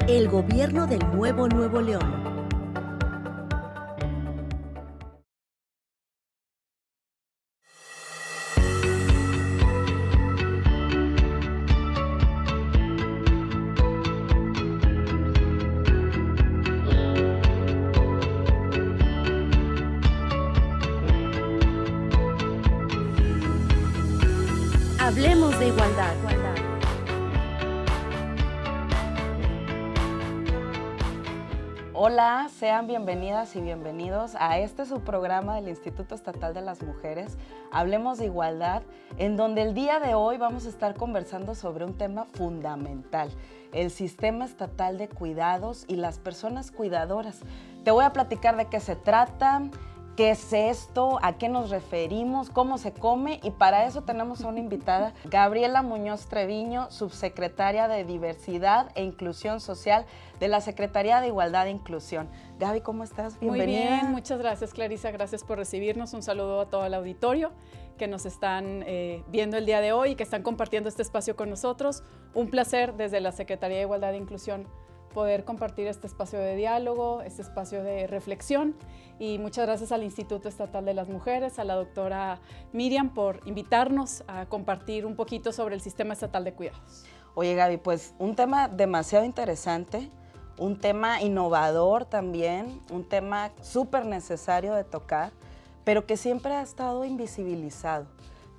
El gobierno del Nuevo León. Hablemos de igualdad. Hola, sean bienvenidas y bienvenidos a este su programa del Instituto Estatal de las Mujeres, Hablemos de Igualdad, en donde el día de hoy vamos a estar conversando sobre un tema fundamental, el sistema estatal de cuidados y las personas cuidadoras. Te voy a platicar de qué se trata, qué es esto, a qué nos referimos, cómo se come, y para eso tenemos a una invitada, Gabriela Muñoz Treviño, subsecretaria de Diversidad e Inclusión Social de la Secretaría de Igualdad e Inclusión. Gaby, ¿cómo estás? Bienvenida. Muy bien, muchas gracias, Clarisa, gracias por recibirnos. Un saludo a todo el auditorio que nos están viendo el día de hoy y que están compartiendo este espacio con nosotros. Un placer desde la Secretaría de Igualdad e Inclusión poder compartir este espacio de diálogo, este espacio de reflexión, y muchas gracias al Instituto Estatal de las Mujeres, a la doctora Miriam por invitarnos a compartir un poquito sobre el Sistema Estatal de Cuidados. Oye, Gaby, pues un tema demasiado interesante, un tema innovador también, un tema súper necesario de tocar, pero que siempre ha estado invisibilizado,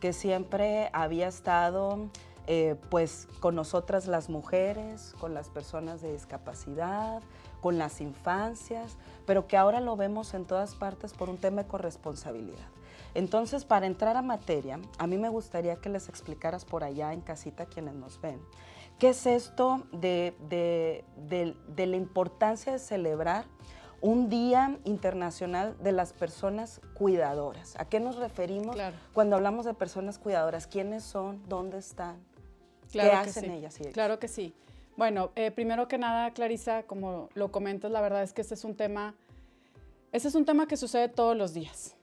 que siempre había estado pues con nosotras las mujeres, con las personas de discapacidad, con las infancias, pero que ahora lo vemos en todas partes por un tema de corresponsabilidad. Entonces, para entrar a materia, a mí me gustaría que les explicaras por allá en casita, quienes nos ven, qué es esto de la importancia de celebrar un Día Internacional de las Personas Cuidadoras. ¿A qué nos referimos cuando hablamos de personas cuidadoras? ¿Quiénes son? ¿Dónde están? ¿Qué hacen ellas? Claro que sí. Bueno, primero que nada, Clarisa, como lo comentas, la verdad es que este es un tema que sucede todos los días,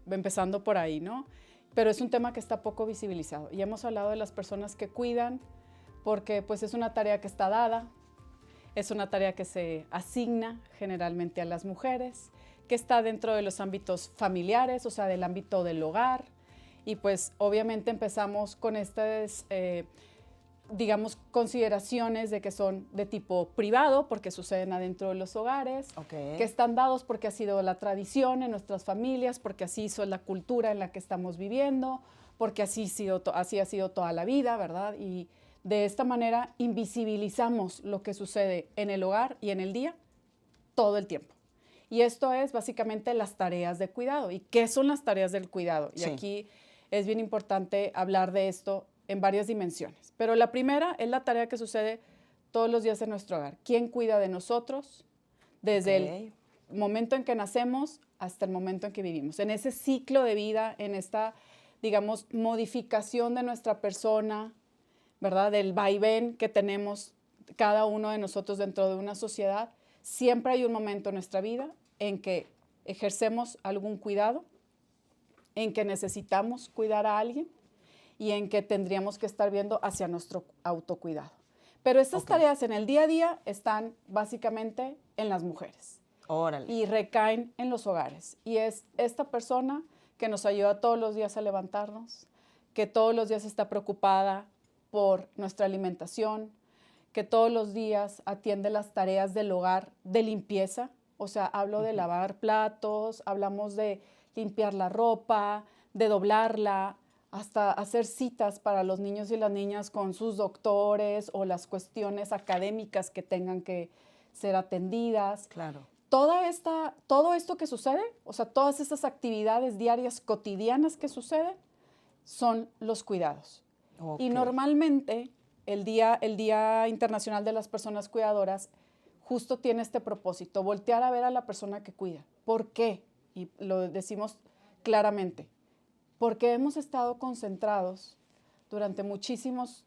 empezando por ahí, ¿no? Pero es un tema que está poco visibilizado. Y hemos hablado de las personas que cuidan, porque pues es una tarea que está dada, es una tarea que se asigna generalmente a las mujeres, que está dentro de los ámbitos familiares, o sea, del ámbito del hogar. Y pues obviamente empezamos con estas, digamos, consideraciones de que son de tipo privado, porque suceden adentro de los hogares, que están dados porque ha sido la tradición en nuestras familias, porque así es la cultura en la que estamos viviendo, porque así ha sido toda la vida, ¿verdad? Y de esta manera invisibilizamos lo que sucede en el hogar y en el día todo el tiempo. Y esto es básicamente las tareas de cuidado. ¿Y qué son las tareas del cuidado? Y aquí es bien importante hablar de esto en varias dimensiones. Pero la primera es la tarea que sucede todos los días en nuestro hogar. ¿Quién cuida de nosotros desde el momento en que nacemos hasta el momento en que vivimos? En ese ciclo de vida, en esta, digamos, modificación de nuestra persona, ¿verdad? Del vaivén que tenemos cada uno de nosotros dentro de una sociedad, siempre hay un momento en nuestra vida en que ejercemos algún cuidado, en que necesitamos cuidar a alguien y en que tendríamos que estar viendo hacia nuestro autocuidado. Pero estas tareas en el día a día están básicamente en las mujeres. Órale. Y recaen en los hogares. Y es esta persona que nos ayuda todos los días a levantarnos, que todos los días está preocupada por nuestra alimentación, que todos los días atiende las tareas del hogar de limpieza. O sea, hablo de lavar platos, hablamos de limpiar la ropa, de doblarla, hasta hacer citas para los niños y las niñas con sus doctores o las cuestiones académicas que tengan que ser atendidas. Claro. Todo esto que sucede, o sea, todas esas actividades diarias cotidianas que suceden, son los cuidados. Y normalmente el Día Internacional de las Personas Cuidadoras justo tiene este propósito, voltear a ver a la persona que cuida. ¿Por qué? Y lo decimos claramente, porque hemos estado concentrados durante muchísimos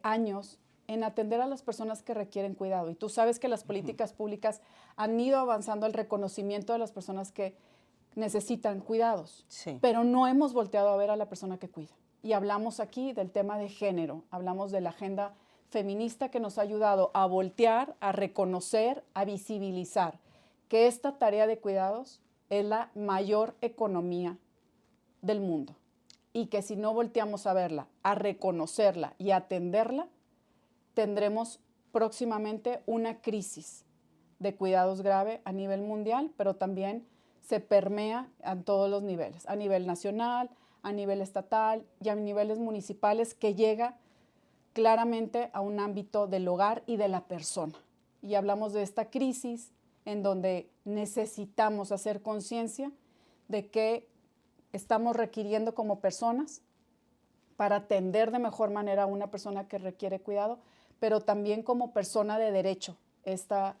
años en atender a las personas que requieren cuidado. Y tú sabes que las políticas públicas han ido avanzando el reconocimiento de las personas que necesitan cuidados, pero no hemos volteado a ver a la persona que cuida. Y hablamos aquí del tema de género, hablamos de la agenda feminista que nos ha ayudado a voltear, a reconocer, a visibilizar que esta tarea de cuidados es la mayor economía del mundo y que si no volteamos a verla, a reconocerla y a atenderla, tendremos próximamente una crisis de cuidados grave a nivel mundial, pero también se permea a todos los niveles, a nivel nacional, a nivel estatal y a niveles municipales, que llega claramente a un ámbito del hogar y de la persona. Y hablamos de esta crisis en donde necesitamos hacer conciencia de que estamos requiriendo como personas para atender de mejor manera a una persona que requiere cuidado, pero también como persona de derecho, esta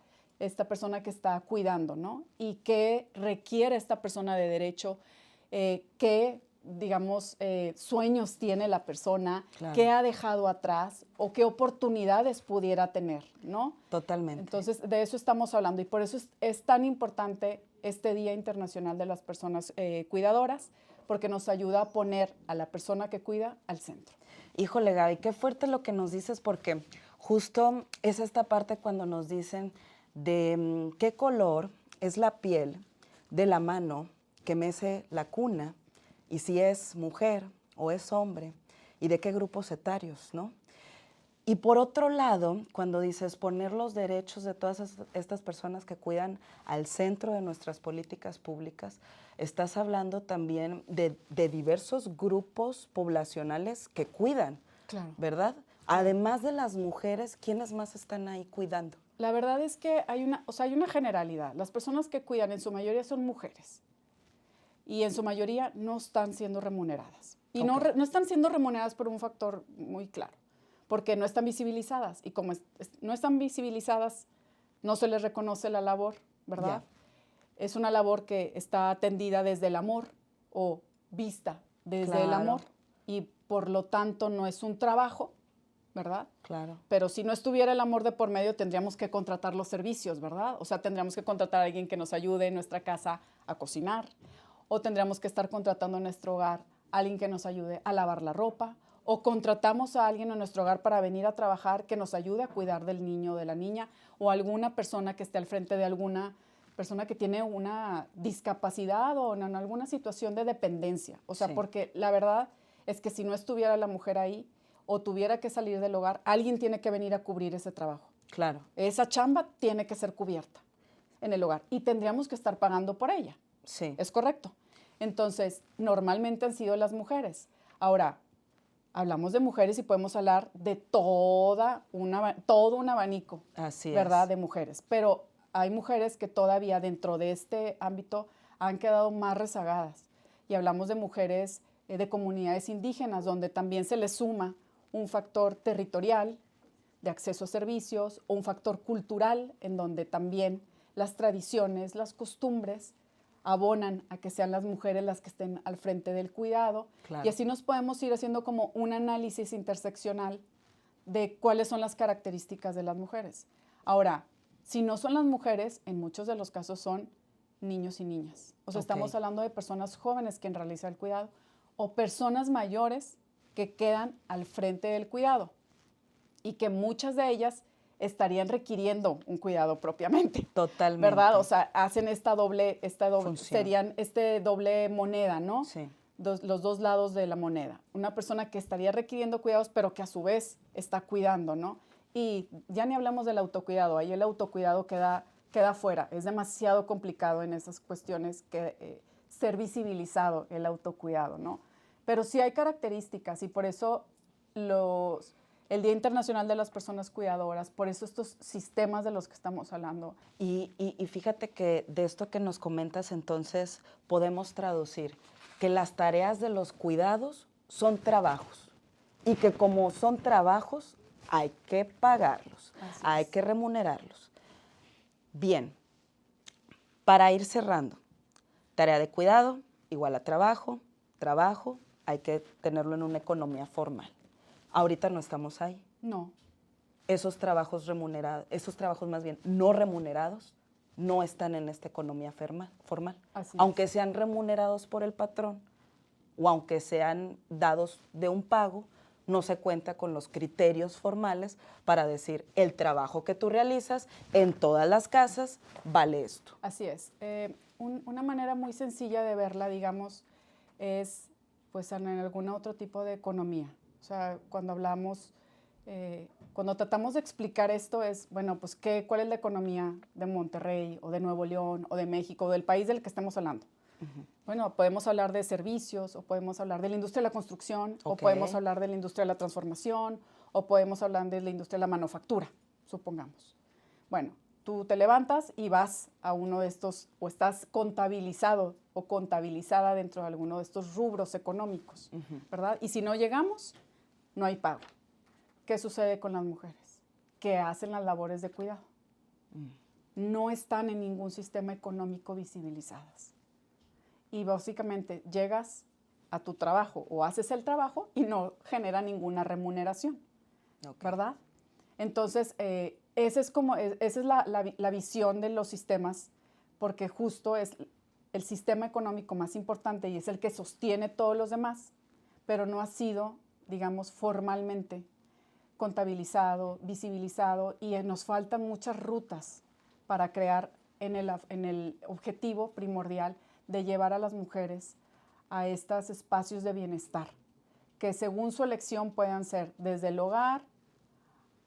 persona que está cuidando, ¿no? Y qué requiere esta persona de derecho, qué, digamos, sueños tiene la persona, Claro. qué ha dejado atrás o qué oportunidades pudiera tener, ¿no? Totalmente. Entonces, de eso estamos hablando y por eso es tan importante este Día Internacional de las Personas Cuidadoras, porque nos ayuda a poner a la persona que cuida al centro. Híjole, Gaby, qué fuerte lo que nos dices, porque justo es esta parte cuando nos dicen de qué color es la piel de la mano que mece la cuna, y si es mujer o es hombre, y de qué grupos etarios, ¿no? Y por otro lado, cuando dices poner los derechos de todas estas personas que cuidan al centro de nuestras políticas públicas, estás hablando también de diversos grupos poblacionales que cuidan, Claro. ¿verdad? Además de las mujeres, ¿quiénes más están ahí cuidando? La verdad es que hay una generalidad. Las personas que cuidan en su mayoría son mujeres y en su mayoría no están siendo remuneradas. Y no están siendo remuneradas por un factor muy claro, porque no están visibilizadas. Y como no están visibilizadas, no se les reconoce la labor, ¿verdad? Yeah. Es una labor que está atendida desde el amor o vista desde el amor y por lo tanto no es un trabajo, ¿verdad? Claro. Pero si no estuviera el amor de por medio, tendríamos que contratar los servicios, ¿verdad? O sea, tendríamos que contratar a alguien que nos ayude en nuestra casa a cocinar, o tendríamos que estar contratando en nuestro hogar a alguien que nos ayude a lavar la ropa, o contratamos a alguien en nuestro hogar para venir a trabajar que nos ayude a cuidar del niño o de la niña, o alguna persona que esté al frente de alguna persona que tiene una discapacidad o en alguna situación de dependencia. O sea, porque la verdad es que si no estuviera la mujer ahí, o tuviera que salir del hogar, alguien tiene que venir a cubrir ese trabajo. Claro. Esa chamba tiene que ser cubierta en el hogar y tendríamos que estar pagando por ella. Sí. ¿Es correcto? Entonces, normalmente han sido las mujeres. Ahora, hablamos de mujeres y podemos hablar de todo un abanico, Así ¿verdad? es. De mujeres. Pero hay mujeres que todavía dentro de este ámbito han quedado más rezagadas. Y hablamos de mujeres de comunidades indígenas, donde también se les suma un factor territorial de acceso a servicios o un factor cultural en donde también las tradiciones, las costumbres abonan a que sean las mujeres las que estén al frente del cuidado. Claro. Y así nos podemos ir haciendo como un análisis interseccional de cuáles son las características de las mujeres. Ahora, si no son las mujeres, en muchos de los casos son niños y niñas. O sea, estamos hablando de personas jóvenes que realizan el cuidado o personas mayores que quedan al frente del cuidado y que muchas de ellas estarían requiriendo un cuidado propiamente. Totalmente. ¿Verdad? O sea, hacen esta doble serían doble moneda, ¿no? Sí. Los dos lados de la moneda. Una persona que estaría requiriendo cuidados, pero que a su vez está cuidando, ¿no? Y ya ni hablamos del autocuidado. Ahí el autocuidado queda fuera. Es demasiado complicado en esas cuestiones que ser visibilizado el autocuidado, ¿no? Pero sí hay características y por eso el Día Internacional de las Personas Cuidadoras, por eso estos sistemas de los que estamos hablando. Y fíjate que de esto que nos comentas, entonces podemos traducir que las tareas de los cuidados son trabajos y que como son trabajos hay que pagarlos, hay que remunerarlos. Bien, para ir cerrando, tarea de cuidado igual a trabajo, trabajo, hay que tenerlo en una economía formal. Ahorita no estamos ahí. No. Esos trabajos más bien no remunerados, no están en esta economía formal. Aunque sean remunerados por el patrón o aunque sean dados de un pago, no se cuenta con los criterios formales para decir el trabajo que tú realizas en todas las casas vale esto. Así es. Una manera muy sencilla de verla, digamos, es pues en algún otro tipo de economía. O sea, cuando hablamos, cuando tratamos de explicar esto es, bueno, pues ¿cuál es la economía de Monterrey o de Nuevo León o de México o del país del que estemos hablando? Bueno, podemos hablar de servicios, o podemos hablar de la industria de la construcción, o podemos hablar de la industria de la transformación, o podemos hablar de la industria de la manufactura, supongamos. Bueno, tú te levantas y vas a uno de estos, o estás contabilizado o contabilizada dentro de alguno de estos rubros económicos, ¿verdad? Y si no llegamos, no hay pago. ¿Qué sucede con las mujeres? Que hacen las labores de cuidado. No están en ningún sistema económico visibilizadas. Y básicamente llegas a tu trabajo o haces el trabajo y no genera ninguna remuneración, ¿verdad? Entonces, esa es la visión de los sistemas, porque justo es el sistema económico más importante y es el que sostiene todos los demás, pero no ha sido, digamos, formalmente contabilizado, visibilizado, y nos faltan muchas rutas para crear en el objetivo primordial de llevar a las mujeres a estos espacios de bienestar, que según su elección puedan ser desde el hogar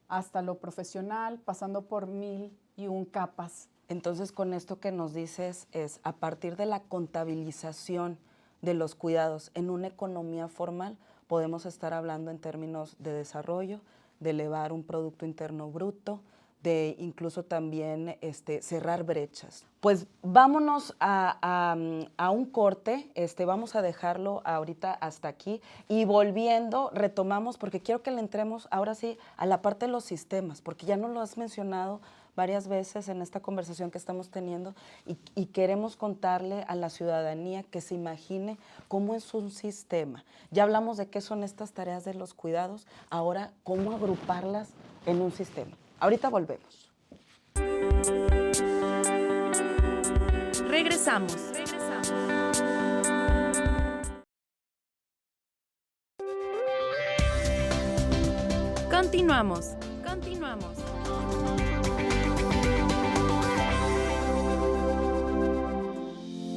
hasta lo profesional, pasando por 1001 capas. Entonces, con esto que nos dices es, a partir de la contabilización de los cuidados en una economía formal, podemos estar hablando en términos de desarrollo, de elevar un Producto Interno Bruto, de incluso también cerrar brechas. Pues vámonos a un corte, vamos a dejarlo ahorita hasta aquí y volviendo retomamos, porque quiero que le entremos ahora sí a la parte de los sistemas, porque ya nos lo has mencionado varias veces en esta conversación que estamos teniendo y queremos contarle a la ciudadanía que se imagine cómo es un sistema. Ya hablamos de qué son estas tareas de los cuidados, ahora cómo agruparlas en un sistema. Ahorita volvemos. Regresamos. Continuamos.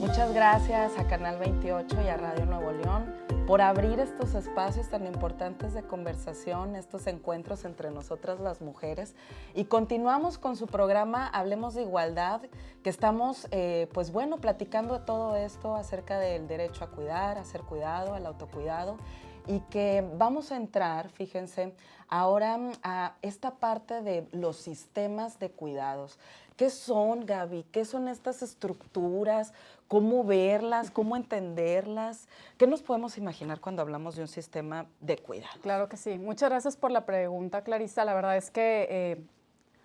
Muchas gracias a Canal 28 y a Radio Nuevo León por abrir estos espacios tan importantes de conversación, estos encuentros entre nosotras las mujeres. Y continuamos con su programa Hablemos de Igualdad, que estamos, pues bueno, platicando de todo esto acerca del derecho a cuidar, a ser cuidado, al autocuidado. Y que vamos a entrar, fíjense, ahora a esta parte de los sistemas de cuidados. ¿Qué son, Gaby? ¿Qué son estas estructuras? ¿Cómo verlas? ¿Cómo entenderlas? ¿Qué nos podemos imaginar cuando hablamos de un sistema de cuidado? Claro que sí. Muchas gracias por la pregunta, Clarisa. La verdad es que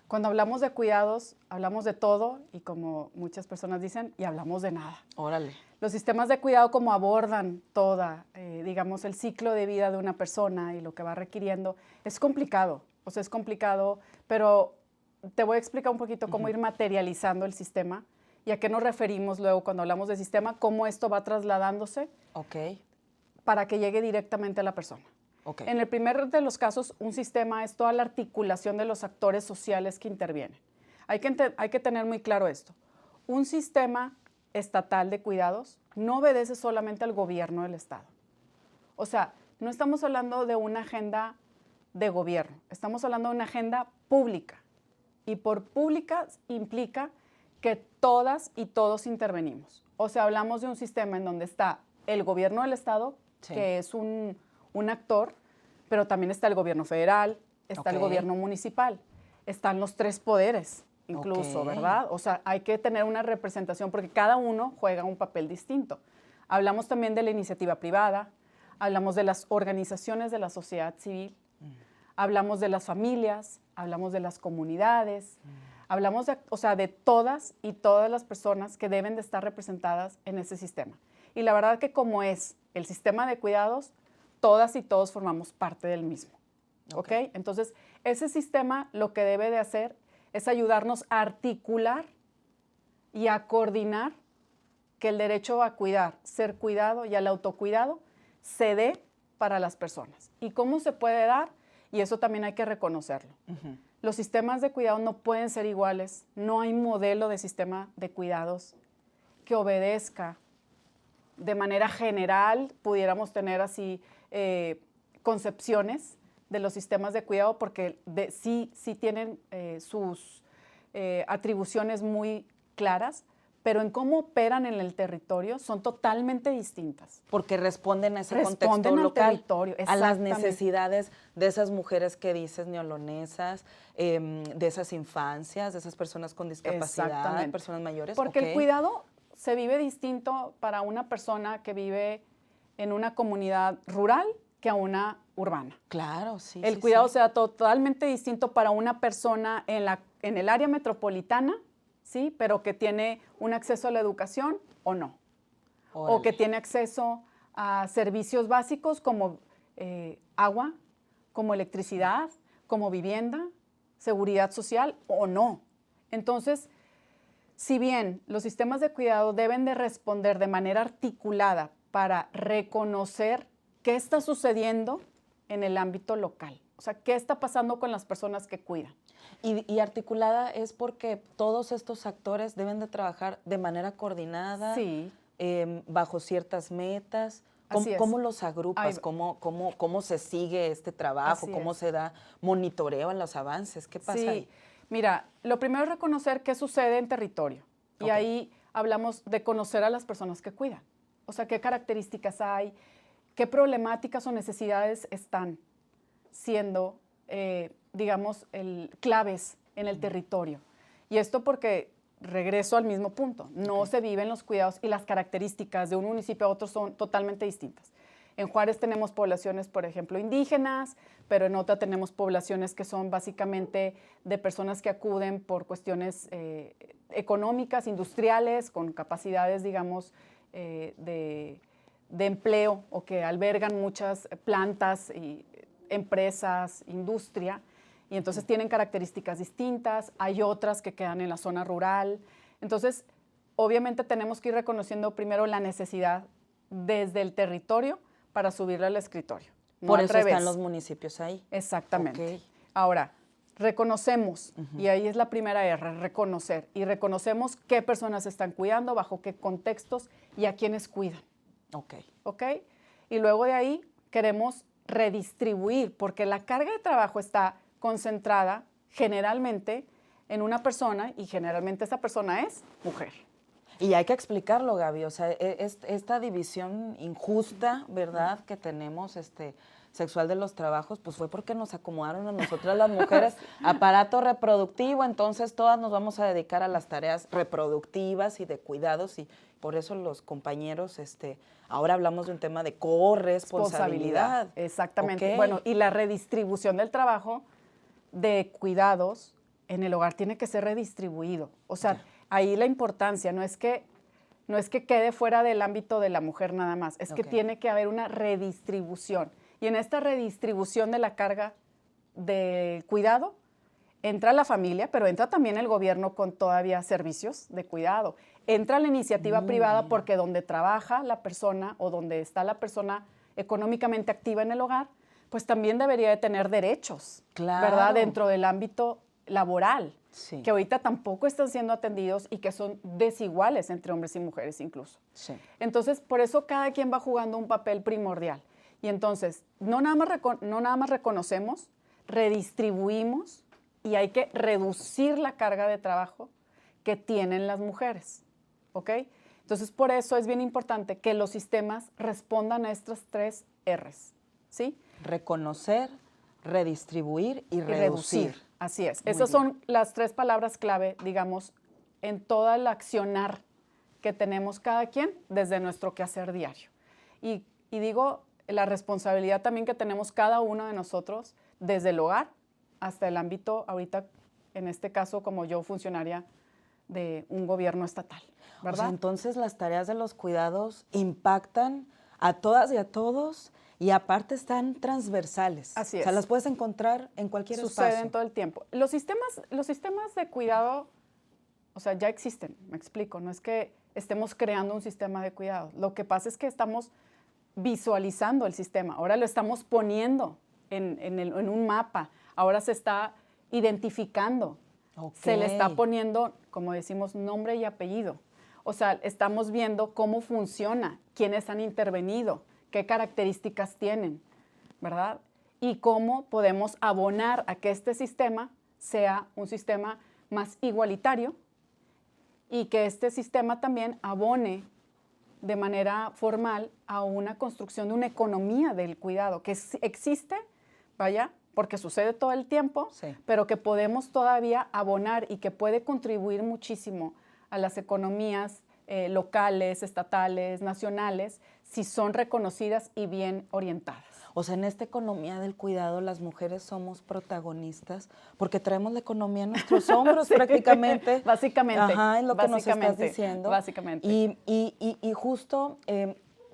cuando hablamos de cuidados, hablamos de todo y como muchas personas dicen, y hablamos de nada. Órale. Los sistemas de cuidado como abordan toda, digamos, el ciclo de vida de una persona y lo que va requiriendo, es complicado. O sea, es complicado, pero te voy a explicar un poquito cómo ir materializando el sistema y a qué nos referimos luego cuando hablamos de sistema, cómo esto va trasladándose para que llegue directamente a la persona. En el primer de los casos, un sistema es toda la articulación de los actores sociales que intervienen. Hay que tener muy claro esto. Un sistema estatal de cuidados no obedece solamente al gobierno del Estado. O sea, no estamos hablando de una agenda de gobierno, estamos hablando de una agenda pública. Y por pública implica que todas y todos intervenimos. O sea, hablamos de un sistema en donde está el gobierno del Estado, que es un actor, pero también está el gobierno federal, está el gobierno municipal, están los tres poderes incluso, ¿verdad? O sea, hay que tener una representación porque cada uno juega un papel distinto. Hablamos también de la iniciativa privada, hablamos de las organizaciones de la sociedad civil, hablamos de las familias, hablamos de las comunidades, hablamos de todas y todas las personas que deben de estar representadas en ese sistema. Y la verdad que como es el sistema de cuidados, todas y todos formamos parte del mismo. ¿Ok? Entonces, ese sistema lo que debe de hacer es ayudarnos a articular y a coordinar que el derecho a cuidar, ser cuidado y al autocuidado se dé para las personas. ¿Y cómo se puede dar? Y eso también hay que reconocerlo. Los sistemas de cuidado no pueden ser iguales, no hay modelo de sistema de cuidados que obedezca de manera general, pudiéramos tener así concepciones de los sistemas de cuidado porque sí tienen sus atribuciones muy claras, pero en cómo operan en el territorio son totalmente distintas. Porque responden a ese Responden contexto al local, territorio, a las exactamente. necesidades de esas mujeres que dices neolonesas, de esas infancias, de esas personas con discapacidad, Exactamente. personas mayores. Porque ok. el cuidado se vive distinto para una persona que vive en una comunidad rural que a una urbana. Claro, sí. El sí, cuidado sí. será totalmente distinto para una persona en el área metropolitana, ¿sí? Pero que tiene un acceso a la educación o no. O que Órale. tiene acceso a servicios básicos como agua, como electricidad, como vivienda, seguridad social o no. Entonces, si bien los sistemas de cuidado deben de responder de manera articulada para reconocer qué está sucediendo en el ámbito local, o sea, qué está pasando con las personas que cuidan. Y articulada es porque todos estos actores deben de trabajar de manera coordinada, Sí. Bajo ciertas metas. Así es. ¿Cómo los agrupas? Ahí- ¿Cómo se sigue este trabajo? Así ¿Cómo es. se da monitoreo en los avances? ¿Qué pasa Sí, ahí? mira, lo primero es reconocer qué sucede en territorio. Y Ok. ahí hablamos de conocer a las personas que cuidan. O sea, qué características hay, qué problemáticas o necesidades están siendo, digamos, claves en el territorio. Y esto porque, regreso al mismo punto, no se viven los cuidados y las características de un municipio a otro son totalmente distintas. En Juárez tenemos poblaciones, por ejemplo, indígenas, pero en otra tenemos poblaciones que son básicamente de personas que acuden por cuestiones económicas, industriales, con capacidades, digamos, de empleo o que albergan muchas plantas y empresas, industria, y entonces tienen características distintas. Hay otras que quedan en la zona rural. Entonces, obviamente tenemos que ir reconociendo primero la necesidad desde el territorio para subirla al escritorio. No Por al eso revés. están los municipios ahí. Exactamente. Ok. Ahora, reconocemos, y ahí es la primera R, reconocer. Y reconocemos qué personas están cuidando, bajo qué contextos y a quiénes cuidan. Ok. ¿Ok? Y luego de ahí queremos redistribuir, porque la carga de trabajo está concentrada generalmente en una persona y generalmente esa persona es mujer. Y hay que explicarlo, Gaby. O sea, esta división injusta, ¿verdad?, que tenemos sexual de los trabajos, pues fue porque nos acomodaron a nosotras las mujeres aparato reproductivo, entonces todas nos vamos a dedicar a las tareas reproductivas y de cuidados, y por eso los compañeros, ahora hablamos de un tema de corresponsabilidad. Exactamente. Ok. Bueno, y la redistribución del trabajo de cuidados en el hogar tiene que ser redistribuido. O sea, ahí la importancia no es que quede fuera del ámbito de la mujer nada más, es que Ok. tiene que haber una redistribución. Y en esta redistribución de la carga de cuidado entra la familia, pero entra también el gobierno con todavía servicios de cuidado. Entra la iniciativa Muy privada bien. porque donde trabaja la persona o donde está la persona económicamente activa en el hogar, pues también debería de tener derechos, Claro. ¿verdad? Dentro del ámbito laboral, Sí. que ahorita tampoco están siendo atendidos y que son desiguales entre hombres y mujeres incluso. Sí. Entonces, por eso cada quien va jugando un papel primordial. Y entonces, no nada más reconocemos, redistribuimos y hay que reducir la carga de trabajo que tienen las mujeres, ¿ok? Entonces, por eso es bien importante que los sistemas respondan a estas 3 Rs, ¿sí? Reconocer, redistribuir y reducir. Así es. Muy Esas bien. son las 3 palabras clave, digamos, en toda el accionar que tenemos cada quien desde nuestro quehacer diario. Y digo, la responsabilidad también que tenemos cada uno de nosotros desde el hogar hasta el ámbito, ahorita, en este caso, como yo, funcionaria de un gobierno estatal, O ¿verdad? sea, entonces las tareas de los cuidados impactan a todas y a todos y aparte están transversales. Así O sea, es. las puedes encontrar en cualquier Suceden espacio. todo el tiempo. Los sistemas de cuidado, o sea, ya existen, me explico. No es que estemos creando un sistema de cuidado. Lo que pasa es que estamos visualizando el sistema, ahora lo estamos poniendo en un mapa, ahora se está identificando, se le está poniendo, como decimos, nombre y apellido. O sea, estamos viendo cómo funciona, quiénes han intervenido, qué características tienen, ¿verdad? Y cómo podemos abonar a que este sistema sea un sistema más igualitario y que este sistema también abone de manera formal a una construcción de una economía del cuidado que existe, vaya, porque sucede todo el tiempo, sí, pero que podemos todavía abonar y que puede contribuir muchísimo a las economías locales, estatales, nacionales, si son reconocidas y bien orientadas. O sea, en esta economía del cuidado las mujeres somos protagonistas porque traemos la economía en nuestros hombros Sí, prácticamente. básicamente. Ajá, es lo que nos estás diciendo. Básicamente. Y justo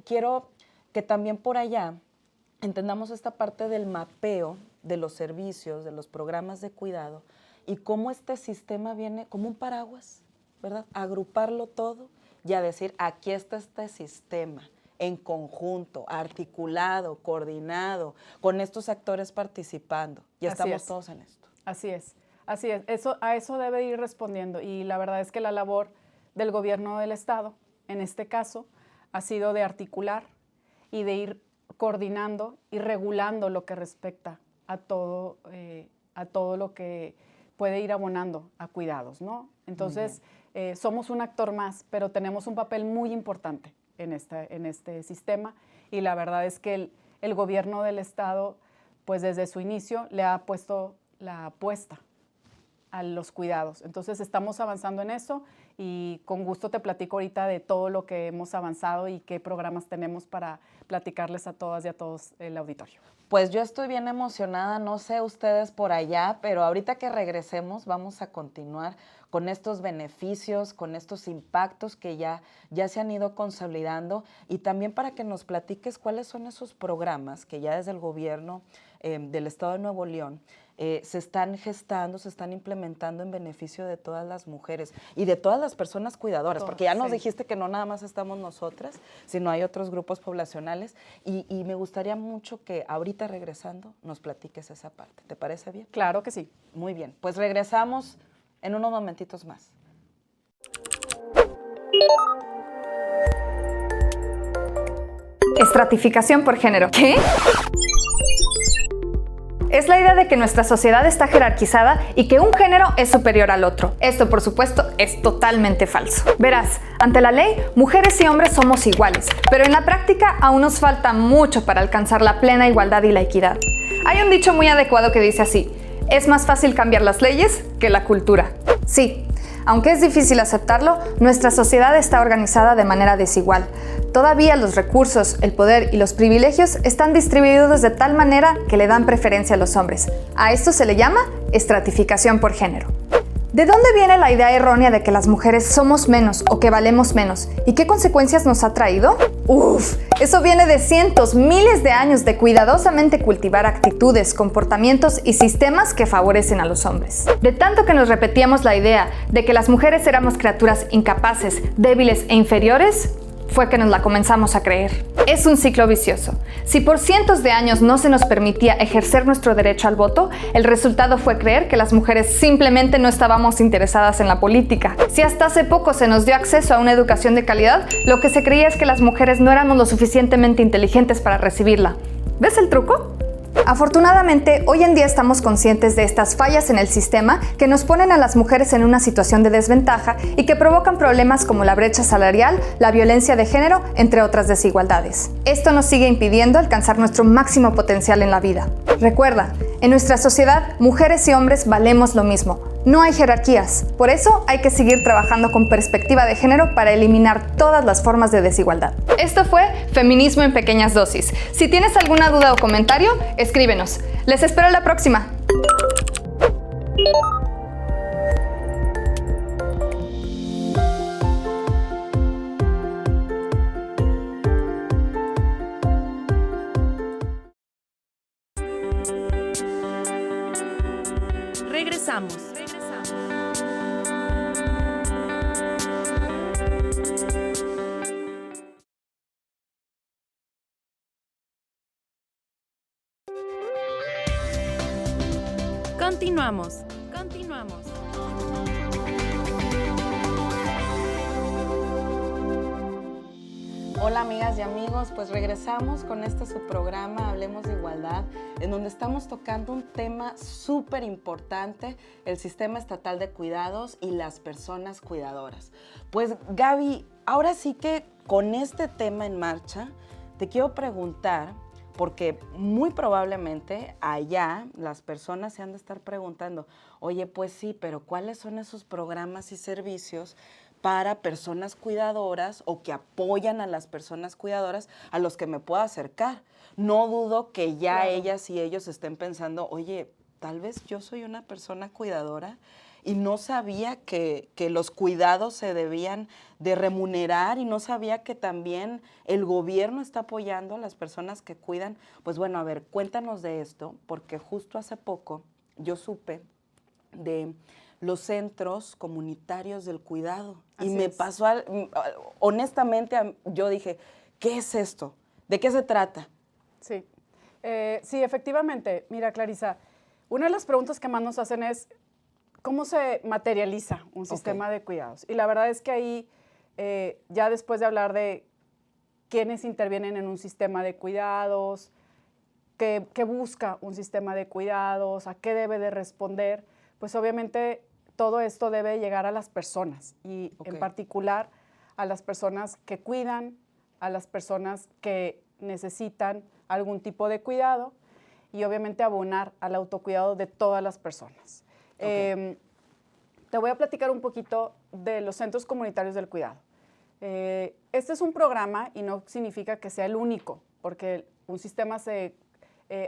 quiero que también por allá entendamos esta parte del mapeo de los servicios, de los programas de cuidado y cómo este sistema viene como un paraguas, ¿verdad? Agruparlo todo y a decir, aquí está este sistema en conjunto, articulado, coordinado, con estos actores participando. Y estamos todos en esto. Así es, así es. A eso debe ir respondiendo. Y la verdad es que la labor del gobierno del Estado, en este caso, ha sido de articular y de ir coordinando y regulando lo que respecta a todo lo que puede ir abonando a cuidados, ¿no? Entonces, somos un actor más, pero tenemos un papel muy importante en este sistema y la verdad es que el gobierno del Estado, pues desde su inicio, le ha puesto la apuesta a los cuidados. Entonces estamos avanzando en eso y con gusto te platico ahorita de todo lo que hemos avanzado y qué programas tenemos para platicarles a todas y a todos el auditorio. Pues yo estoy bien emocionada, no sé ustedes por allá, pero ahorita que regresemos vamos a continuar con estos beneficios, con estos impactos que ya se han ido consolidando y también para que nos platiques cuáles son esos programas que ya desde el gobierno del Estado de Nuevo León se están gestando, se están implementando en beneficio de todas las mujeres y de todas las personas cuidadoras, porque ya nos dijiste que no nada más estamos nosotras, sino hay otros grupos poblacionales y me gustaría mucho que ahorita regresando nos platiques esa parte. ¿Te parece bien? Claro que sí. Muy bien, pues regresamos en unos momentitos más. Estratificación por género. ¿Qué? Es la idea de que nuestra sociedad está jerarquizada y que un género es superior al otro. Esto, por supuesto, es totalmente falso. Verás, ante la ley, mujeres y hombres somos iguales, pero en la práctica aún nos falta mucho para alcanzar la plena igualdad y la equidad. Hay un dicho muy adecuado que dice así: es más fácil cambiar las leyes que la cultura. Sí, aunque es difícil aceptarlo, nuestra sociedad está organizada de manera desigual. Todavía los recursos, el poder y los privilegios están distribuidos de tal manera que le dan preferencia a los hombres. A esto se le llama estratificación por género. ¿De dónde viene la idea errónea de que las mujeres somos menos o que valemos menos? ¿Y qué consecuencias nos ha traído? Eso viene de cientos, miles de años de cuidadosamente cultivar actitudes, comportamientos y sistemas que favorecen a los hombres. De tanto que nos repetíamos la idea de que las mujeres éramos criaturas incapaces, débiles e inferiores, fue que nos la comenzamos a creer. Es un ciclo vicioso. Si por cientos de años no se nos permitía ejercer nuestro derecho al voto, el resultado fue creer que las mujeres simplemente no estábamos interesadas en la política. Si hasta hace poco se nos dio acceso a una educación de calidad, lo que se creía es que las mujeres no éramos lo suficientemente inteligentes para recibirla. ¿Ves el truco? Afortunadamente, hoy en día estamos conscientes de estas fallas en el sistema que nos ponen a las mujeres en una situación de desventaja y que provocan problemas como la brecha salarial, la violencia de género, entre otras desigualdades. Esto nos sigue impidiendo alcanzar nuestro máximo potencial en la vida. Recuerda, en nuestra sociedad, mujeres y hombres valemos lo mismo. No hay jerarquías. Por eso hay que seguir trabajando con perspectiva de género para eliminar todas las formas de desigualdad. Esto fue Feminismo en Pequeñas Dosis. Si tienes alguna duda o comentario, escríbenos. Les espero en la próxima. Regresamos. Continuamos. Continuamos. Hola amigas y amigos, pues regresamos con este su programa Hablemos de Igualdad, en donde estamos tocando un tema súper importante, el sistema estatal de cuidados y las personas cuidadoras. Pues Gaby, ahora sí que con este tema en marcha, te quiero preguntar, porque muy probablemente allá las personas se han de estar preguntando, oye, pues sí, pero ¿cuáles son esos programas y servicios para personas cuidadoras o que apoyan a las personas cuidadoras a los que me puedo acercar? No dudo que ya Claro. ellas y ellos estén pensando, oye, tal vez yo soy una persona cuidadora y no sabía que los cuidados se debían de remunerar y no sabía que también el gobierno está apoyando a las personas que cuidan. Pues bueno, a ver, cuéntanos de esto, porque justo hace poco yo supe de los centros comunitarios del cuidado. Así y me es. pasó, honestamente, yo dije, ¿qué es esto? ¿De qué se trata? Sí. Sí, efectivamente. Mira, Clarisa, una de las preguntas que más nos hacen es, ¿cómo se materializa un sistema de cuidados? Y la verdad es que ahí, ya después de hablar de quiénes intervienen en un sistema de cuidados, qué busca un sistema de cuidados, a qué debe de responder, pues obviamente todo esto debe llegar a las personas y en particular a las personas que cuidan, a las personas que necesitan algún tipo de cuidado y obviamente abonar al autocuidado de todas las personas. Te voy a platicar un poquito de los centros comunitarios del cuidado. Este es un programa y no significa que sea el único, porque un sistema se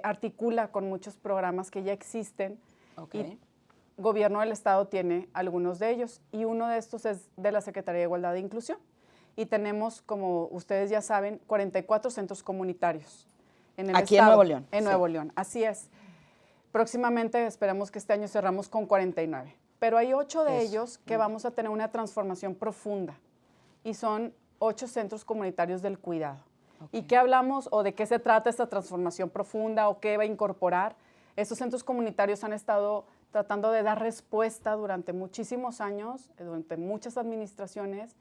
articula con muchos programas que ya existen y Gobierno del Estado tiene algunos de ellos y uno de estos es de la Secretaría de Igualdad e Inclusión. Y tenemos, como ustedes ya saben, 44 centros comunitarios en el Aquí Estado. en Nuevo León. En Nuevo León, así es. Próximamente esperamos que este año cerramos con 49. Pero hay 8 de ellos que vamos a tener una transformación profunda y son 8 centros comunitarios del cuidado. ¿Y qué hablamos o de qué se trata esta transformación profunda o qué va a incorporar? Estos centros comunitarios han estado tratando de dar respuesta durante muchísimos años, durante muchas administraciones,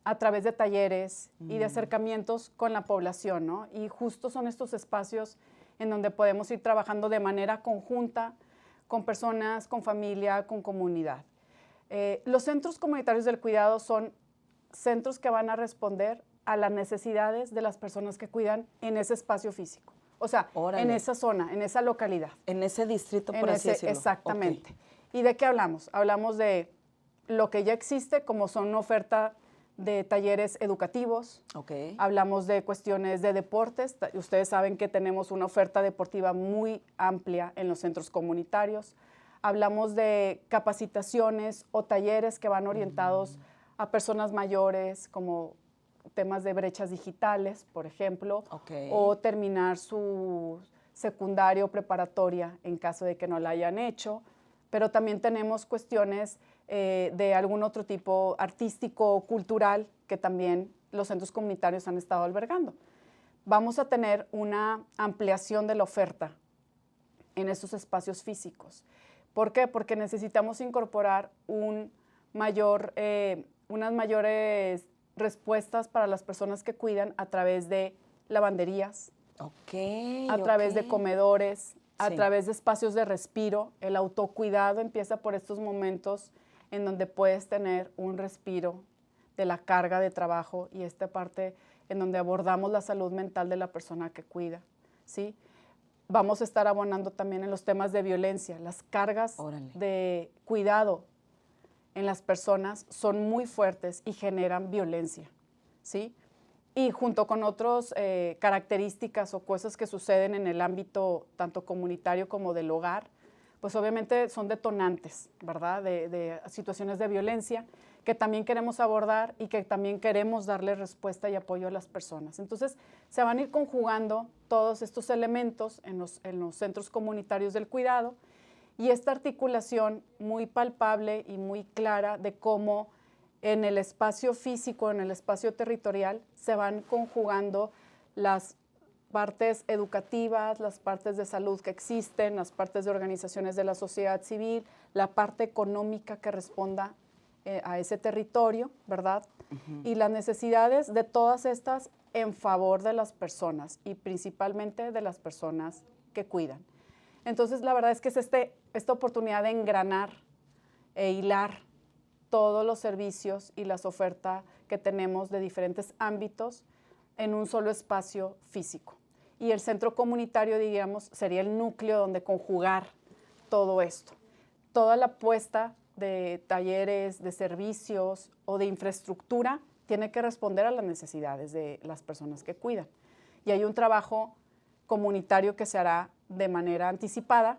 a través de talleres y de acercamientos con la población, ¿no? Y justo son estos espacios en donde podemos ir trabajando de manera conjunta con personas, con familia, con comunidad. Los centros comunitarios del cuidado son centros que van a responder a las necesidades de las personas que cuidan en ese espacio físico. O sea, en esa zona, en esa localidad. En ese distrito, por así decirlo. Exactamente. ¿Y de qué hablamos? Hablamos de lo que ya existe, como son una oferta de talleres educativos. Hablamos de cuestiones de deportes. Ustedes saben que tenemos una oferta deportiva muy amplia en los centros comunitarios. Hablamos de capacitaciones o talleres que van orientados a personas mayores, como temas de brechas digitales, por ejemplo, o terminar su secundaria o preparatoria en caso de que no la hayan hecho. Pero también tenemos cuestiones de algún otro tipo artístico o cultural que también los centros comunitarios han estado albergando. Vamos a tener una ampliación de la oferta en esos espacios físicos. ¿Por qué? Porque necesitamos incorporar unas mayores respuestas para las personas que cuidan a través de lavanderías, a través de comedores, a través de espacios de respiro. El autocuidado empieza por estos momentos en donde puedes tener un respiro de la carga de trabajo y esta parte en donde abordamos la salud mental de la persona que cuida, ¿sí? Vamos a estar abonando también en los temas de violencia. Las cargas de cuidado en las personas son muy fuertes y generan violencia, ¿sí? Y junto con otras características o cosas que suceden en el ámbito tanto comunitario como del hogar, pues obviamente son detonantes, ¿verdad? De situaciones de violencia que también queremos abordar y que también queremos darle respuesta y apoyo a las personas. Entonces, se van a ir conjugando todos estos elementos en los centros comunitarios del cuidado y esta articulación muy palpable y muy clara de cómo en el espacio físico, en el espacio territorial, se van conjugando las partes educativas, las partes de salud que existen, las partes de organizaciones de la sociedad civil, la parte económica que responda a ese territorio, ¿verdad? Y las necesidades de todas estas en favor de las personas y principalmente de las personas que cuidan. Entonces, la verdad es que es esta oportunidad de engranar e hilar todos los servicios y las ofertas que tenemos de diferentes ámbitos en un solo espacio físico. Y el centro comunitario, digamos, sería el núcleo donde conjugar todo esto. Toda la apuesta de talleres, de servicios o de infraestructura tiene que responder a las necesidades de las personas que cuidan. Y hay un trabajo comunitario que se hará de manera anticipada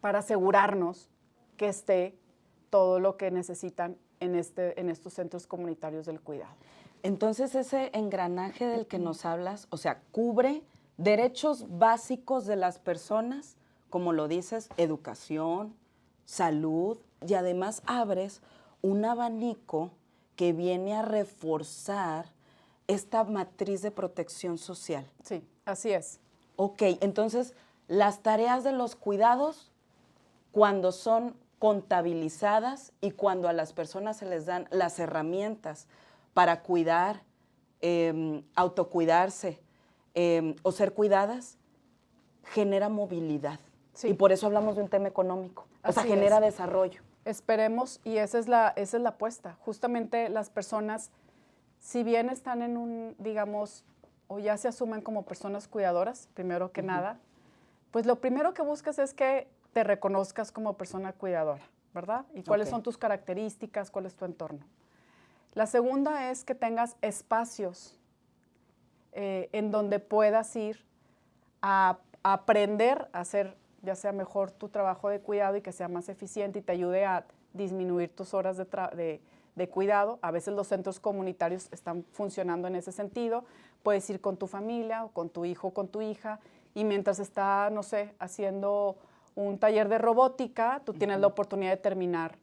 para asegurarnos que esté todo lo que necesitan en estos centros comunitarios del cuidado. Entonces, ese engranaje del que nos hablas, o sea, cubre derechos básicos de las personas, como lo dices, educación, salud, y además abres un abanico que viene a reforzar esta matriz de protección social. Sí, así es. Ok, entonces, las tareas de los cuidados, cuando son contabilizadas y cuando a las personas se les dan las herramientas para cuidar, autocuidarse o ser cuidadas, genera movilidad. Sí. Y por eso hablamos de un tema económico. O sea, genera desarrollo. Esperemos, y esa es la apuesta. Justamente las personas, si bien están en un, digamos, o ya se asumen como personas cuidadoras, primero que nada, pues lo primero que buscas es que te reconozcas como persona cuidadora, ¿verdad? Y cuáles son tus características, cuál es tu entorno. La segunda es que tengas espacios en donde puedas ir a aprender a hacer ya sea mejor tu trabajo de cuidado y que sea más eficiente y te ayude a disminuir tus horas de cuidado. A veces los centros comunitarios están funcionando en ese sentido. Puedes ir con tu familia o con tu hijo o con tu hija y mientras está, no sé, haciendo un taller de robótica, tú tienes la oportunidad de terminar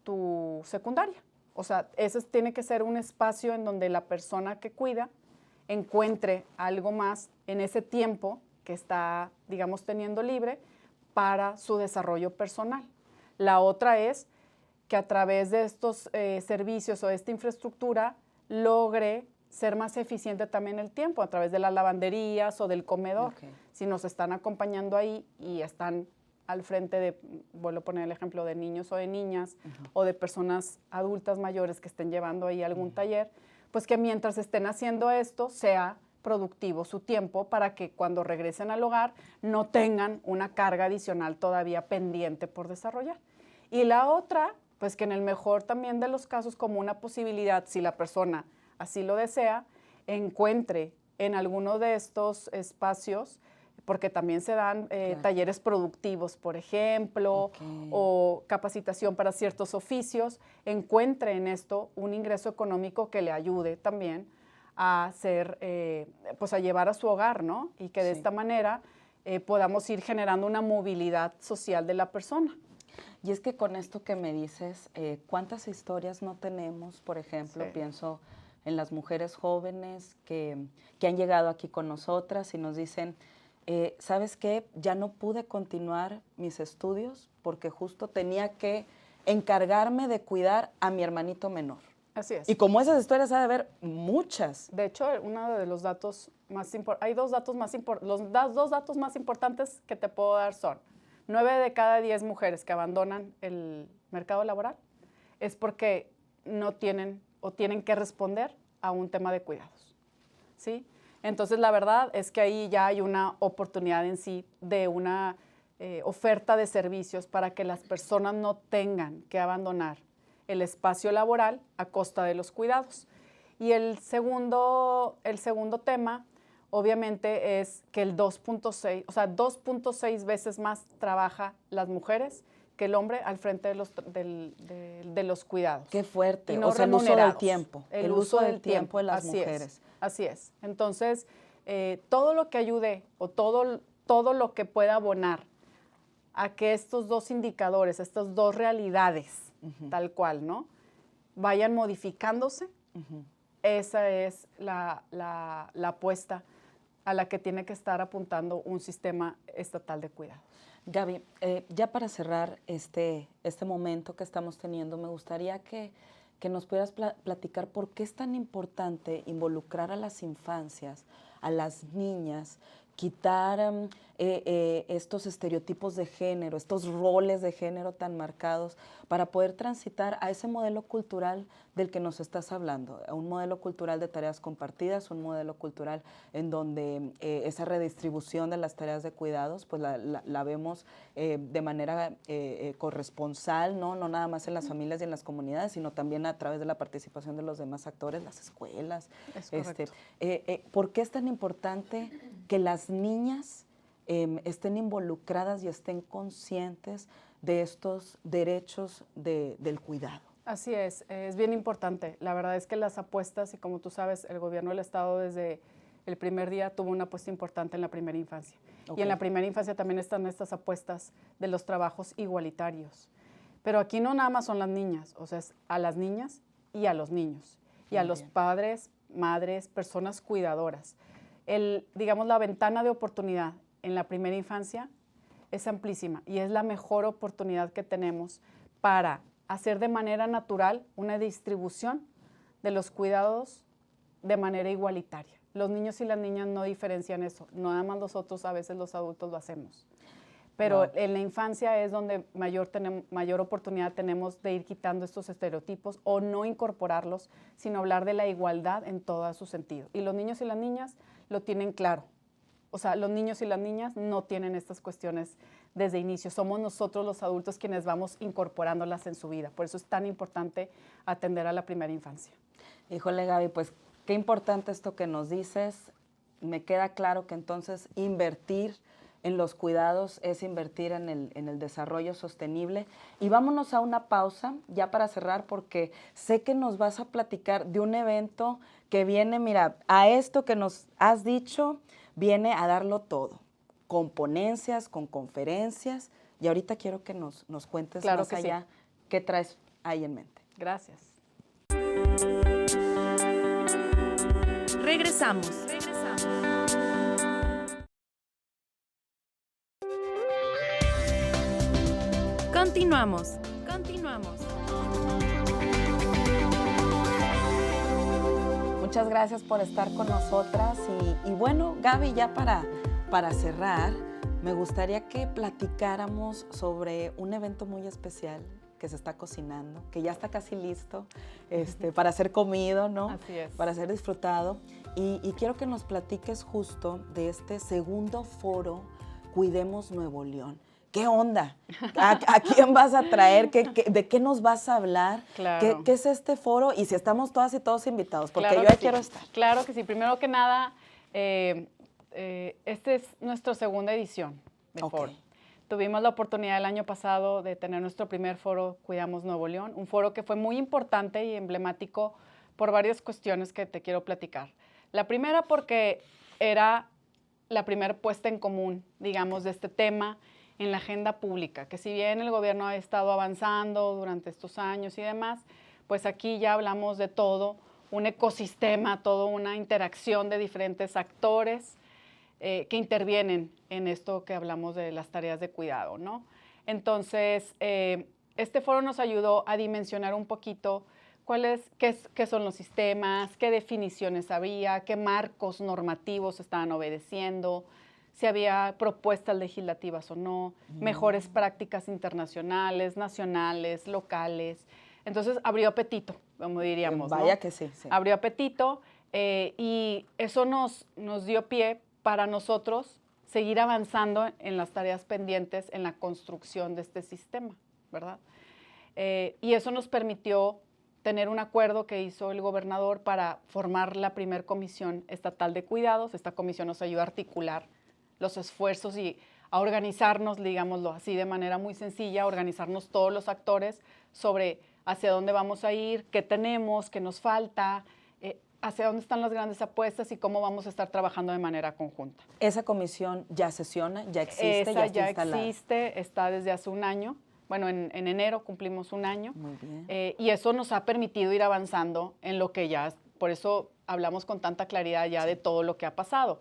tu secundaria. O sea, ese tiene que ser un espacio en donde la persona que cuida encuentre algo más en ese tiempo que está, digamos, teniendo libre para su desarrollo personal. La otra es que a través de estos servicios o de esta infraestructura logre ser más eficiente también el tiempo a través de las lavanderías o del comedor. Okay. Si nos están acompañando ahí y están al frente de, vuelvo a poner el ejemplo de niños o de niñas o de personas adultas mayores que estén llevando ahí algún taller, pues que mientras estén haciendo esto sea productivo su tiempo para que cuando regresen al hogar no tengan una carga adicional todavía pendiente por desarrollar. Y la otra, pues que en el mejor también de los casos como una posibilidad, si la persona así lo desea, encuentre en alguno de estos espacios, porque también se dan talleres productivos, por ejemplo, o capacitación para ciertos oficios, encuentre en esto un ingreso económico que le ayude también a hacer, pues a llevar a su hogar, ¿no? Y que de esta manera podamos ir generando una movilidad social de la persona. Y es que con esto que me dices, ¿cuántas historias no tenemos? Por ejemplo, pienso en las mujeres jóvenes que han llegado aquí con nosotras y nos dicen, ¿sabes qué? Ya no pude continuar mis estudios porque justo tenía que encargarme de cuidar a mi hermanito menor. Así es. Y como esas historias ha de haber muchas. De hecho, uno de los datos más importantes, hay dos datos más importantes, los dos datos más importantes que te puedo dar son 9 de cada 10 mujeres que abandonan el mercado laboral es porque no tienen o tienen que responder a un tema de cuidados, ¿sí? Entonces, la verdad es que ahí ya hay una oportunidad en sí de una oferta de servicios para que las personas no tengan que abandonar el espacio laboral a costa de los cuidados. Y el segundo tema, obviamente, es que el 2.6, o sea, 2.6 veces más trabaja las mujeres que el hombre al frente de los cuidados. Qué fuerte, no o sea, el uso del tiempo. El uso del tiempo de las así mujeres. Así es. Entonces, todo lo que ayude o todo lo que pueda abonar a que estos dos indicadores, estas dos realidades, tal cual, ¿no? Vayan modificándose, esa es la apuesta a la que tiene que estar apuntando un sistema estatal de cuidado. Gaby, ya para cerrar este momento que estamos teniendo, me gustaría que nos pudieras platicar por qué es tan importante involucrar a las infancias, a las niñas, quitar estos estereotipos de género, estos roles de género tan marcados, para poder transitar a ese modelo cultural del que nos estás hablando, a un modelo cultural de tareas compartidas, un modelo cultural en donde esa redistribución de las tareas de cuidados, pues la vemos de manera corresponsal, ¿no? No nada más en las familias y en las comunidades, sino también a través de la participación de los demás actores, las escuelas. Es correcto. ¿Por qué es tan importante que las niñas estén involucradas y estén conscientes de estos derechos del cuidado? Así es bien importante. La verdad es que las apuestas, y como tú sabes, el gobierno del Estado desde el primer día tuvo una apuesta importante en la primera infancia. Okay. Y en la primera infancia también están estas apuestas de los trabajos igualitarios. Pero aquí no nada más son las niñas, o sea, es a las niñas y a los niños, y a los padres, madres, personas cuidadoras. Digamos, la ventana de oportunidad en la primera infancia es amplísima y es la mejor oportunidad que tenemos para hacer de manera natural una distribución de los cuidados de manera igualitaria. Los niños y las niñas no diferencian eso, nada más nosotros, a veces los adultos lo hacemos. Pero en la infancia es donde mayor oportunidad tenemos de ir quitando estos estereotipos o no incorporarlos, sino hablar de la igualdad en todo su sentido. Y los niños y las niñas lo tienen claro. O sea, los niños y las niñas no tienen estas cuestiones desde inicio. Somos nosotros los adultos quienes vamos incorporándolas en su vida. Por eso es tan importante atender a la primera infancia. Híjole, Gaby, pues qué importante esto que nos dices. Me queda claro que entonces invertir en los cuidados es invertir en el desarrollo sostenible. Y vámonos a una pausa ya para cerrar, porque sé que nos vas a platicar de un evento que viene, mira, a esto que nos has dicho, viene a darlo todo, con ponencias, con conferencias, y ahorita quiero que nos cuentes más allá qué traes ahí en mente. Gracias. Regresamos. Continuamos. Muchas gracias por estar con nosotras y bueno, Gaby, ya para cerrar, me gustaría que platicáramos sobre un evento muy especial que se está cocinando, que ya está casi listo para ser comido, ¿no? Así es. Para ser disfrutado. Y quiero que nos platiques justo de este segundo foro Cuidemos Nuevo León. ¿Qué onda? ¿A quién vas a traer? ¿De qué nos vas a hablar? Claro. ¿Qué es este foro? Y si estamos todas y todos invitados, porque claro yo ahí quiero estar. Claro que sí. Primero que nada, esta es nuestra segunda edición de foro. Tuvimos la oportunidad el año pasado de tener nuestro primer foro Cuidamos Nuevo León, un foro que fue muy importante y emblemático por varias cuestiones que te quiero platicar. La primera porque era la primera puesta en común, digamos, de este tema en la agenda pública, que si bien el gobierno ha estado avanzando durante estos años y demás, pues aquí ya hablamos de todo, un ecosistema, toda una interacción de diferentes actores que intervienen en esto que hablamos de las tareas de cuidado, ¿no? Entonces, este foro nos ayudó a dimensionar un poquito qué son los sistemas, qué definiciones había, qué marcos normativos estaban obedeciendo, si había propuestas legislativas o no, mejores prácticas internacionales, nacionales, locales. Entonces, abrió apetito, como diríamos, Vaya ¿no? que sí. Abrió apetito y eso nos dio pie para nosotros seguir avanzando en las tareas pendientes en la construcción de este sistema, ¿verdad? Y eso nos permitió tener un acuerdo que hizo el gobernador para formar la primer comisión estatal de cuidados. Esta comisión nos ayuda a articular los esfuerzos y a organizarnos, digámoslo así, de manera muy sencilla, organizarnos todos los actores sobre hacia dónde vamos a ir, qué tenemos, qué nos falta, hacia dónde están las grandes apuestas y cómo vamos a estar trabajando de manera conjunta. ¿Esa comisión ya sesiona, ya existe, Esa ya está ya instalada? existe, está desde hace un año. Bueno, en enero cumplimos un año. Muy bien. Y eso nos ha permitido ir avanzando en lo que ya, por eso hablamos con tanta claridad ya de todo lo que ha pasado.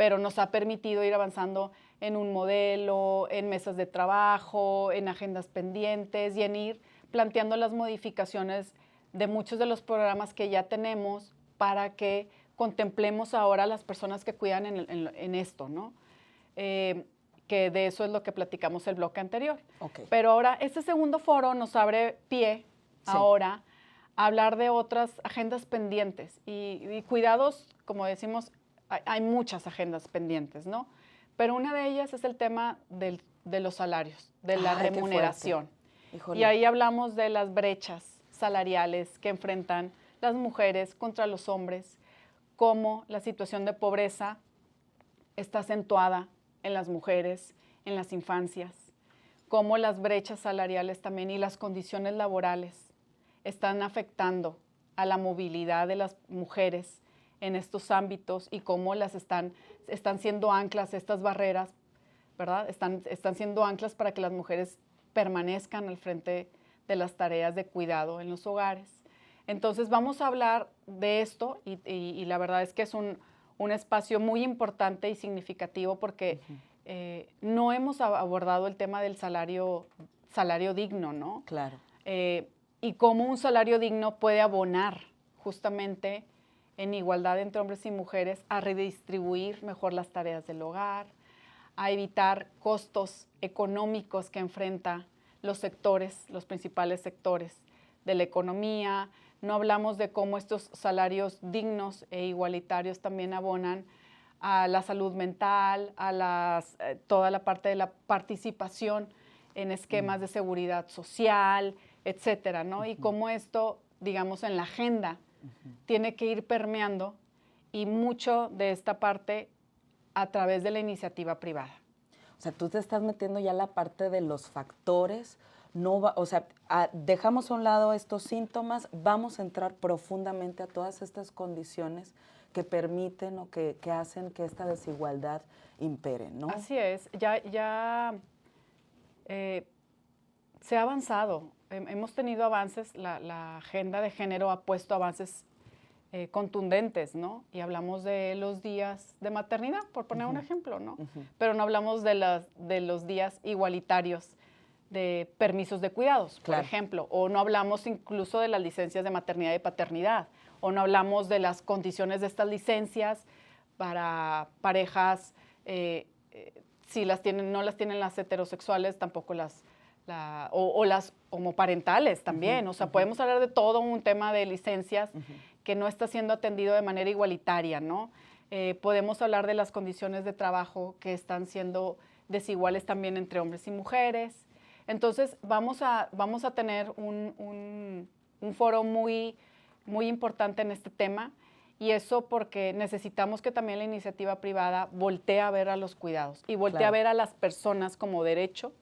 pero nos ha permitido ir avanzando en un modelo, en mesas de trabajo, en agendas pendientes y en ir planteando las modificaciones de muchos de los programas que ya tenemos para que contemplemos ahora a las personas que cuidan en esto, ¿no? Que de eso es lo que platicamos el bloque anterior. Okay. Pero ahora, este segundo foro nos abre pie ahora a hablar de otras agendas pendientes. Y cuidados, como decimos, hay muchas agendas pendientes, ¿no? Pero una de ellas es el tema de los salarios, de la remuneración. Y ahí hablamos de las brechas salariales que enfrentan las mujeres contra los hombres, cómo la situación de pobreza está acentuada en las mujeres, en las infancias, cómo las brechas salariales también y las condiciones laborales están afectando a la movilidad de las mujeres en estos ámbitos y cómo están siendo anclas estas barreras, ¿verdad? Están siendo anclas para que las mujeres permanezcan al frente de las tareas de cuidado en los hogares. Entonces vamos a hablar de esto y la verdad es que es un espacio muy importante y significativo porque no hemos abordado el tema del salario digno, ¿no? Claro. Y cómo un salario digno puede abonar justamente en igualdad entre hombres y mujeres a redistribuir mejor las tareas del hogar, a evitar costos económicos que enfrenta los principales sectores de la economía. No hablamos de cómo estos salarios dignos e igualitarios también abonan a la salud mental, a toda la parte de la participación en esquemas de seguridad social, etcétera, ¿no? Y cómo esto, digamos, en la agenda tiene que ir permeando y mucho de esta parte a través de la iniciativa privada. O sea, tú te estás metiendo ya la parte de los factores, dejamos a un lado estos síntomas, vamos a entrar profundamente a todas estas condiciones que permiten o que hacen que esta desigualdad impere, ¿no? Así es, ya se ha avanzado, hemos tenido avances, la agenda de género ha puesto avances contundentes, ¿no? Y hablamos de los días de maternidad, por poner un ejemplo, ¿no? Pero no hablamos de los días igualitarios de permisos de cuidados, por ejemplo, o no hablamos incluso de las licencias de maternidad y paternidad, o no hablamos de las condiciones de estas licencias para parejas, si no las tienen las heterosexuales, tampoco las homoparentales también, o sea, podemos hablar de todo un tema de licencias que no está siendo atendido de manera igualitaria, ¿no? Podemos hablar de las condiciones de trabajo que están siendo desiguales también entre hombres y mujeres. Entonces, vamos a tener un foro muy, muy importante en este tema y eso porque necesitamos que también la iniciativa privada voltee a ver a los cuidados y voltee a ver a las personas como derecho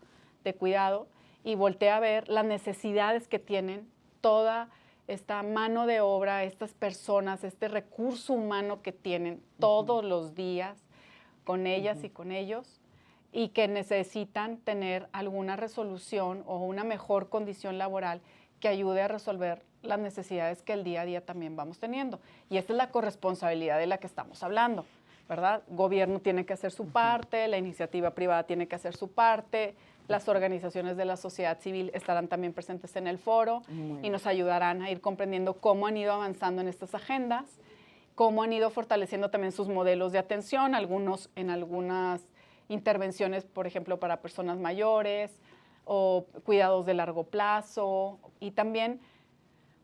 de cuidado y voltee a ver las necesidades que tienen toda esta mano de obra, estas personas, este recurso humano que tienen todos los días con ellas y con ellos y que necesitan tener alguna resolución o una mejor condición laboral que ayude a resolver las necesidades que el día a día también vamos teniendo. Y esta es la corresponsabilidad de la que estamos hablando, ¿verdad? Gobierno tiene que hacer su parte, la iniciativa privada tiene que hacer su parte, las organizaciones de la sociedad civil estarán también presentes en el foro y nos ayudarán a ir comprendiendo cómo han ido avanzando en estas agendas, cómo han ido fortaleciendo también sus modelos de atención, en algunas intervenciones, por ejemplo, para personas mayores o cuidados de largo plazo y también,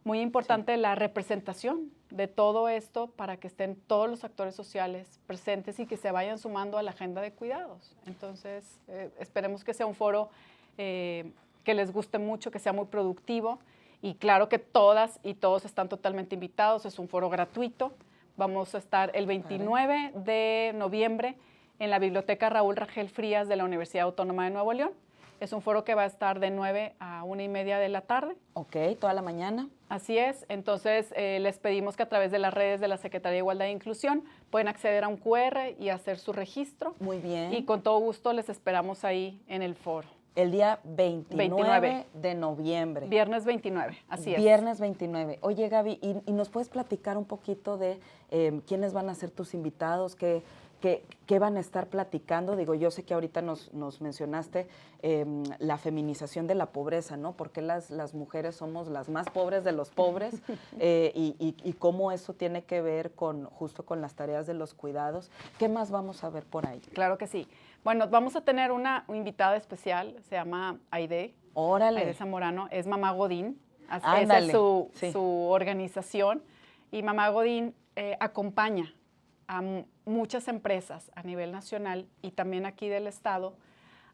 muy importante, la representación de todo esto para que estén todos los actores sociales presentes y que se vayan sumando a la agenda de cuidados. Entonces, esperemos que sea un foro que les guste mucho, que sea muy productivo y claro que todas y todos están totalmente invitados, es un foro gratuito. Vamos a estar el 29 de noviembre en la Biblioteca Raúl Rangel Frías de la Universidad Autónoma de Nuevo León. Es un foro que va a estar de 9 a 1:30 de la tarde. Ok, toda la mañana. Así es. Entonces, les pedimos que a través de las redes de la Secretaría de Igualdad e Inclusión pueden acceder a un QR y hacer su registro. Muy bien. Y con todo gusto les esperamos ahí en el foro. El día 29 de noviembre. Viernes 29, así es. Viernes 29. Oye, Gaby, ¿y nos puedes platicar un poquito de quiénes van a ser tus invitados? ¿Qué ¿Qué van a estar platicando? Digo, yo sé que ahorita nos mencionaste la feminización de la pobreza, ¿no? Porque las mujeres somos las más pobres de los pobres y cómo eso tiene que ver justo con las tareas de los cuidados. ¿Qué más vamos a ver por ahí? Claro que sí. Bueno, vamos a tener una invitada especial, se llama Aide. Órale. Aide Zamorano, es Mamá Godín. Ándale. Esa es Sí. su organización. Y Mamá Godín acompaña a muchas empresas a nivel nacional y también aquí del estado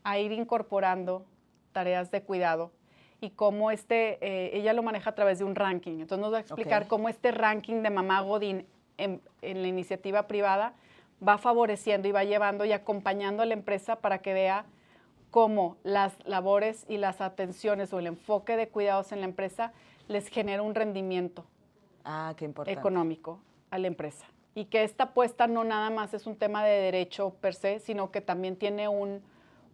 a ir incorporando tareas de cuidado y cómo ella lo maneja a través de un ranking. Entonces nos va a explicar cómo este ranking de Mamá Godín en la iniciativa privada va favoreciendo y va llevando y acompañando a la empresa para que vea cómo las labores y las atenciones o el enfoque de cuidados en la empresa les genera un rendimiento qué importante. económico a la empresa. Y que esta apuesta no nada más es un tema de derecho per se, sino que también tiene un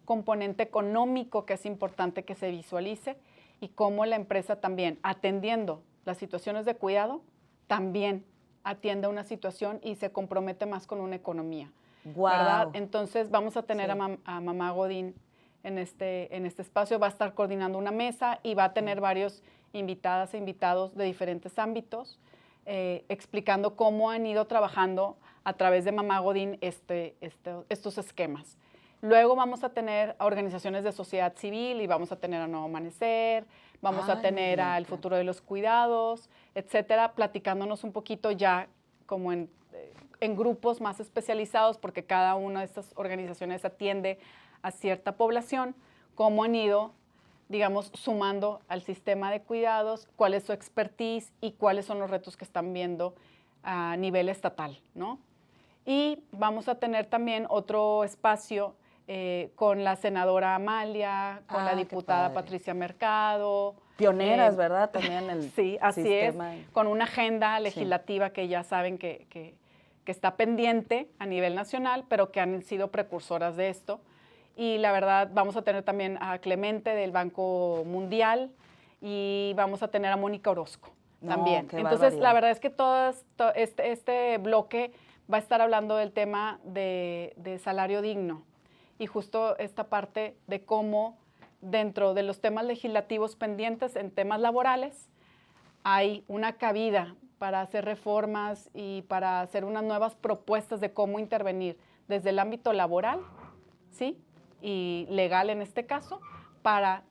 componente económico que es importante que se visualice y cómo la empresa también, atendiendo las situaciones de cuidado, también atiende una situación y se compromete más con una economía. Wow. ¿Verdad? Entonces vamos a tener a Mamá Godín en este espacio, va a estar coordinando una mesa y va a tener varios invitadas e invitados de diferentes ámbitos, explicando cómo han ido trabajando a través de Mamá Godín estos esquemas. Luego vamos a tener a organizaciones de sociedad civil y vamos a tener a Nuevo Amanecer, vamos a tener a El Futuro de los Cuidados, etcétera, platicándonos un poquito ya como en grupos más especializados, porque cada una de estas organizaciones atiende a cierta población, cómo han ido, digamos, sumando al sistema de cuidados, cuál es su expertise y cuáles son los retos que están viendo a nivel estatal, ¿no? Y vamos a tener también otro espacio con la senadora Amalia, con la diputada Patricia Mercado. Pioneras, ¿verdad? También el sí, así sistema. Es, con una agenda legislativa que ya saben que está pendiente a nivel nacional, pero que han sido precursoras de esto. Y la verdad, vamos a tener también a Clemente del Banco Mundial y vamos a tener a Mónica Orozco también. Entonces, la verdad es que todo este bloque va a estar hablando del tema de salario digno y justo esta parte de cómo dentro de los temas legislativos pendientes en temas laborales hay una cabida para hacer reformas y para hacer unas nuevas propuestas de cómo intervenir desde el ámbito laboral, ¿sí? Y legal en este caso, para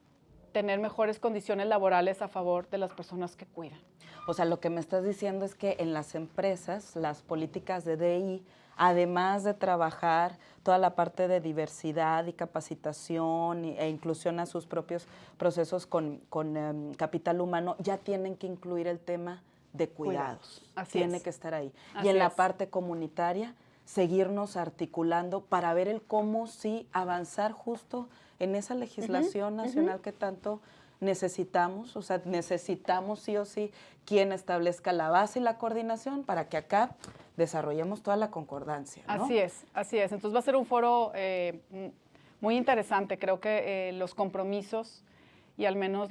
tener mejores condiciones laborales a favor de las personas que cuidan. O sea, lo que me estás diciendo es que en las empresas, las políticas de DI, además de trabajar toda la parte de diversidad y capacitación e inclusión a sus propios procesos con capital humano, ya tienen que incluir el tema de cuidados. Tiene que estar ahí. Y en la parte comunitaria, seguirnos articulando para ver el cómo sí avanzar justo en esa legislación nacional que tanto necesitamos. O sea, necesitamos sí o sí quien establezca la base y la coordinación para que acá desarrollemos toda la concordancia, ¿no? Así es, así es. Entonces va a ser un foro muy interesante. Creo que los compromisos y al menos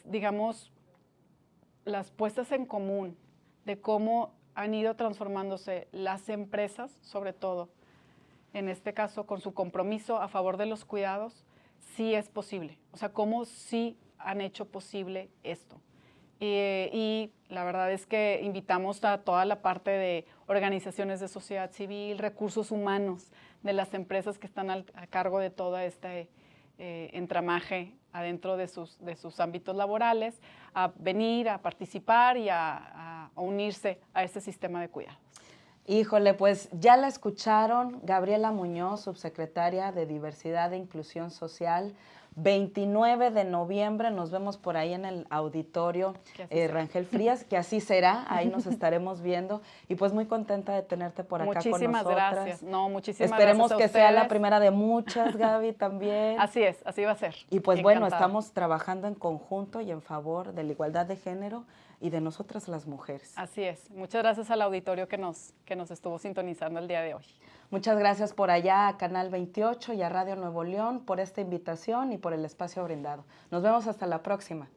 digamos, las puestas en común de cómo han ido transformándose las empresas, sobre todo, en este caso con su compromiso a favor de los cuidados, sí es posible. O sea, cómo sí han hecho posible esto. Y la verdad es que invitamos a toda la parte de organizaciones de sociedad civil, recursos humanos de las empresas que están a cargo de todo este entramaje adentro de sus ámbitos laborales, a venir, a participar y a unirse a este sistema de cuidados. Híjole, pues ya la escucharon, Gabriela Muñoz, subsecretaria de Diversidad e Inclusión Social. 29 de noviembre nos vemos por ahí en el auditorio Rangel Frías, que así será, ahí nos estaremos viendo. Y pues muy contenta de tenerte por acá con nosotras. Muchísimas gracias. No, muchísimas Esperemos gracias a que sea la ustedes. primera de muchas, Gaby, también. Así es, así va a ser. Y pues Encantada. bueno, estamos trabajando en conjunto y en favor de la igualdad de género y de nosotras las mujeres. Así es. Muchas gracias al auditorio que nos estuvo sintonizando el día de hoy. Muchas gracias por allá a Canal 28 y a Radio Nuevo León por esta invitación y por el espacio brindado. Nos vemos hasta la próxima.